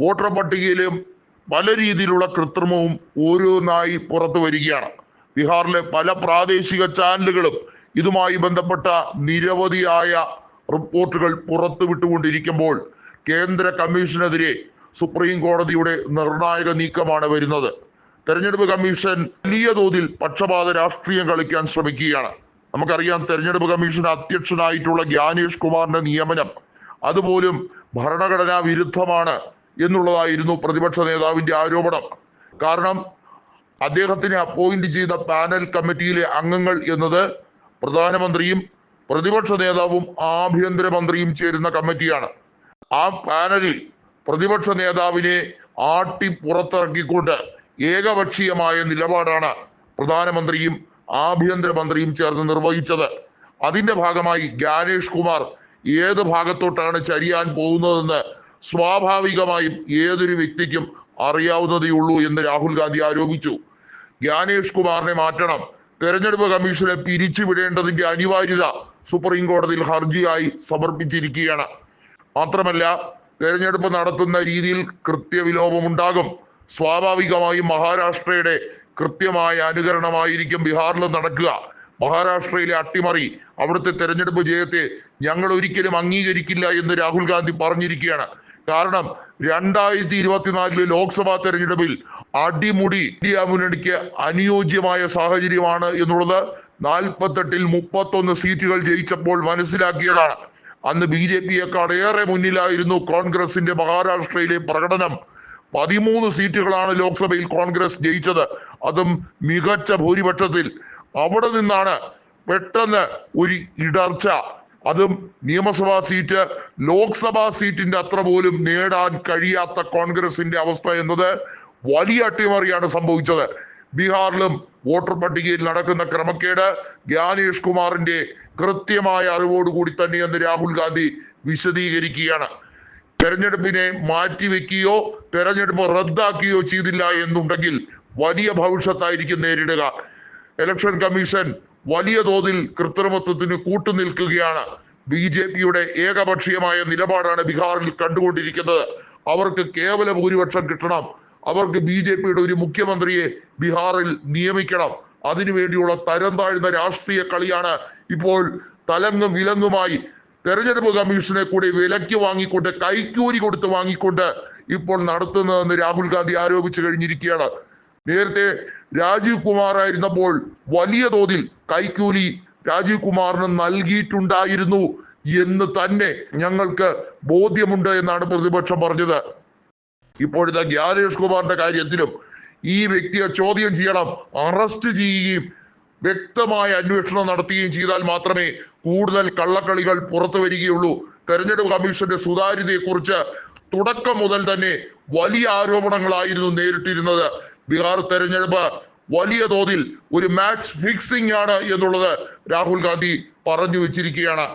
Voter പട്ടികയിലും പല രീതിയിലുള്ള കൃത്രിമവും ഓരോന്നായി പുറത്തു വരികയാണ്. ബീഹാറിലെ പല പ്രാദേശിക ചാനലുകളും ഇതുമായി ബന്ധപ്പെട്ട നിരവധിയായ റിപ്പോർട്ടുകൾ പുറത്തുവിട്ടുകൊണ്ടിരിക്കുമ്പോൾ കേന്ദ്ര കമ്മീഷനെതിരെ സുപ്രീം കോടതിയുടെ നിർണായക നീക്കമാണ് വരുന്നത്. തെരഞ്ഞെടുപ്പ് കമ്മീഷൻ വലിയ തോതിൽ പക്ഷപാത രാഷ്ട്രീയം കളിക്കാൻ ശ്രമിക്കുകയാണ്. നമുക്കറിയാം, തെരഞ്ഞെടുപ്പ് കമ്മീഷൻ അധ്യക്ഷനായിട്ടുള്ള ജ്ഞാനേഷ് കുമാറിന്റെ നിയമനം അതുപോലും ഭരണഘടനാ വിരുദ്ധമാണ് എന്നുള്ളതായിരുന്നു പ്രതിപക്ഷ നേതാവിന്റെ ആരോപണം. കാരണം അദ്ദേഹത്തിനെ അപ്പോയിന്റ് ചെയ്ത പാനൽ കമ്മിറ്റിയിലെ അംഗങ്ങൾ എന്നത് പ്രധാനമന്ത്രിയും പ്രതിപക്ഷ നേതാവും ആഭ്യന്തരമന്ത്രിയും ചേരുന്ന കമ്മിറ്റിയാണ്. ആ പാനലിൽ പ്രതിപക്ഷ നേതാവിനെ ആട്ടി പുറത്തിറക്കിക്കൊണ്ട് ഏകപക്ഷീയമായ നിലപാടാണ് പ്രധാനമന്ത്രിയും ആഭ്യന്തരമന്ത്രിയും ചേർന്ന് നിർവഹിച്ചത്. അതിന്റെ ഭാഗമായി ജ്ഞാനേഷ് കുമാർ ഏത് ഭാഗത്തോട്ടാണ് ചരിയാൻ പോകുന്നതെന്ന് സ്വാഭാവികമായും ഏതൊരു വ്യക്തിക്കും അറിയാവുന്നതേ ഉള്ളൂ എന്ന് രാഹുൽ ഗാന്ധി ആരോപിച്ചു. ജ്ഞാനേഷ് കുമാറിനെ മാറ്റണം, തെരഞ്ഞെടുപ്പ് കമ്മീഷനെ പിരിച്ചുവിടേണ്ടതിന്റെ അനിവാര്യത സുപ്രീം കോടതിയിൽ ഹർജിയായി സമർപ്പിച്ചിരിക്കുകയാണ്. മാത്രമല്ല, തെരഞ്ഞെടുപ്പ് നടത്തുന്ന രീതിയിൽ കൃത്യവിലോപം ഉണ്ടാകും. സ്വാഭാവികമായും മഹാരാഷ്ട്രയുടെ കൃത്യമായ അനുകരണമായിരിക്കും ബീഹാറിലും നടക്കുക. മഹാരാഷ്ട്രയിലെ അട്ടിമറി, അവിടുത്തെ തെരഞ്ഞെടുപ്പ് ജയത്തെ ഞങ്ങൾ ഒരിക്കലും അംഗീകരിക്കില്ല എന്ന് രാഹുൽ ഗാന്ധി പറഞ്ഞിരിക്കുകയാണ്. കാരണം 2024 ലോക്സഭാ തെരഞ്ഞെടുപ്പിൽ അടിമുടി ഇന്ത്യ മുന്നണിക്ക് അനുയോജ്യമായ സാഹചര്യമാണ് എന്നുള്ളത് 48-ൽ 31 സീറ്റുകൾ ജയിച്ചപ്പോൾ മനസ്സിലാക്കിയതാണ്. അന്ന് BJP-യേക്കാൾ ഏറെ മുന്നിലായിരുന്നു കോൺഗ്രസിന്റെ മഹാരാഷ്ട്രയിലെ പ്രകടനം. 13 സീറ്റുകളാണ് ലോക്സഭയിൽ കോൺഗ്രസ് ജയിച്ചത്, അതും മികച്ച ഭൂരിപക്ഷത്തിൽ. അവിടെ നിന്നാണ് പെട്ടെന്ന് ഒരു ഇടർച്ച, അതും നിയമസഭാ സീറ്റ് ലോക്സഭാ സീറ്റിന്റെ അത്ര പോലും നേടാൻ കഴിയാത്ത കോൺഗ്രസിന്റെ അവസ്ഥ എന്നത് വലിയ അട്ടിമറിയാണ് സംഭവിച്ചത്. ബീഹാറിലും വോട്ടർ പട്ടികയിൽ നടക്കുന്ന ക്രമക്കേട് ജ്ഞാനേഷ് കുമാറിന്റെ കൃത്യമായ അറിവോടുകൂടി തന്നെയെന്ന് രാഹുൽ ഗാന്ധി വിശദീകരിക്കുകയാണ്. തെരഞ്ഞെടുപ്പിനെ മാറ്റിവെക്കുകയോ തെരഞ്ഞെടുപ്പ് റദ്ദാക്കുകയോ ചെയ്തില്ല എന്നുണ്ടെങ്കിൽ വലിയ ഭവിഷ്യത്തായിരിക്കും നേരിടുക. ഇലക്ഷൻ കമ്മീഷൻ വലിയ തോതിൽ കൃത്രിമത്വത്തിന് കൂട്ടുനിൽക്കുകയാണ്. BJP-യുടെ ഏകപക്ഷീയമായ നിലപാടാണ് ബീഹാറിൽ കണ്ടുകൊണ്ടിരിക്കുന്നത്. അവർക്ക് കേവല ഭൂരിപക്ഷം കിട്ടണം, അവർക്ക് BJP-യുടെ ഒരു മുഖ്യമന്ത്രിയെ ബീഹാറിൽ നിയമിക്കണം. അതിനുവേണ്ടിയുള്ള തരം താഴ്ന്ന രാഷ്ട്രീയ കളിയാണ് ഇപ്പോൾ തലങ്ങും വിലങ്ങുമായി തെരഞ്ഞെടുപ്പ് കമ്മീഷനെ കൂടി വിലയ്ക്ക് വാങ്ങിക്കൊണ്ട്, കൈക്കൂലി കൊടുത്ത് വാങ്ങിക്കൊണ്ട് ഇപ്പോൾ നടത്തുന്നതെന്ന് രാഹുൽ ഗാന്ധി ആരോപിച്ചു കഴിഞ്ഞിരിക്കുകയാണ്. നേരത്തെ രാജീവ് കുമാർ ആയിരുന്നപ്പോൾ വലിയ തോതിൽ കൈക്കൂലി രാജീവ് കുമാറിന് നൽകിയിട്ടുണ്ടായിരുന്നു എന്ന് തന്നെ ഞങ്ങൾക്ക് ബോധ്യമുണ്ട് എന്നാണ് പ്രതിപക്ഷം പറഞ്ഞത്. ഇപ്പോഴത്തെ ജ്ഞാനേഷ് കുമാറിന്റെ കാര്യത്തിലും ഈ വ്യക്തിയെ ചോദ്യം ചെയ്യണം, അറസ്റ്റ് ചെയ്യുകയും വ്യക്തമായ അന്വേഷണം നടത്തുകയും ചെയ്താൽ മാത്രമേ കൂടുതൽ കള്ളക്കളികൾ പുറത്തു വരികയുള്ളൂ. തെരഞ്ഞെടുപ്പ് കമ്മീഷന്റെ സുതാര്യതയെക്കുറിച്ച് തുടക്കം മുതൽ തന്നെ വലിയ ആരോപണങ്ങളായിരുന്നു നേരിട്ടിരുന്നത്. ബീഹാർ തെരഞ്ഞെടുപ്പ് വലിയ തോതിൽ ഒരു മാച്ച് ഫിക്സിംഗ് ആണ് എന്നുള്ളത് രാഹുൽ ഗാന്ധി പറഞ്ഞു വെച്ചിരിക്കുകയാണ്.